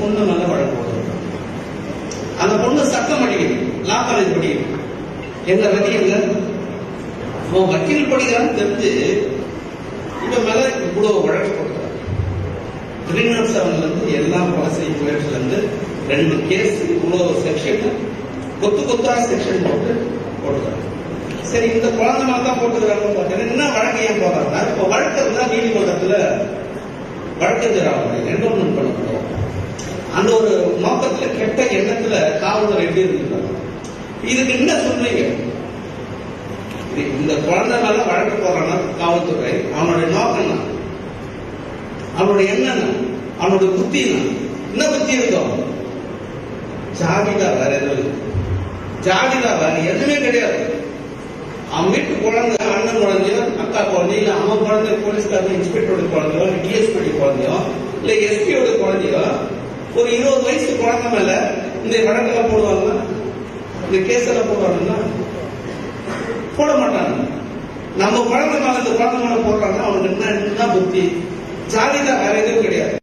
பொண்ணு மேல வழக்கு போடுறாங்க. அந்த பொண்ணு சட்டம் படிக்குது, லா காலேஜ் படிக்குது. எங்க ரவி எங்க வக்கீல் படிக்கிறான்னு தெரிஞ்சு இவன் மேல இவ்வளவு வழக்கு போடுறாங்க. 307 இருந்து எல்லா கொலை முயற்சியில இருந்து 2 கேஸ், இவ்வளவு செக்ஷன் கொத்தா செக்ஷன் போட்டுறாங்க. சரி, இந்த குழந்தை மேல தான் போட்டுக்கிறாங்கன்னு பார்த்தீங்கன்னா என்ன வழக்கு ஏன் போடுறாங்கன்னா, இப்போ வழக்கு இருந்தா நீதிமன்றத்துல வழக்கறிஞர் ஆகணும், என்டோன்மெண்ட் பண்ண முடியாது. அந்த ஒரு நோக்கத்துல, கெட்ட எண்ணத்துல காவல்துறை எப்படி இருந்திருக்காங்க. இதுக்கு என்ன சொல்றீங்க? இந்த குழந்தை மேல வழக்கு போறான்னா காவல்துறை, அவனுடைய நோக்கம் தான், அவனுடைய எண்ணம், அவனுடைய புத்தி என்ன புத்தி இருக்கும்? ஜாதிதான் வேற எதுவும், ஜாதிதான் வேற எதுவுமே கிடையாது. அவன் வீட்டு குழந்தை, அண்ணன் குழந்தையோ, அக்கா குழந்தையோ, இல்ல அவன் குழந்தை போலீஸ்காரங்க, இன்ஸ்பெக்டரோட குழந்தையோ, டிஎஸ்பி குழந்தையோ, இல்ல எஸ்பியோட குழந்தையோ, ஒரு 20 வயசு குழந்தை மேல இந்த வழக்கெல்லாம் போடுவாங்க, இந்த கேஸ் எல்லாம் போடுவாங்கன்னா போட மாட்டாங்க. நம்ம குழந்தை மேல இந்த குழந்தை மேல போடுறாங்கன்னா அவனுக்கு என்ன புத்தி? ஜாதிதான் வேற எதுவும் கிடையாது.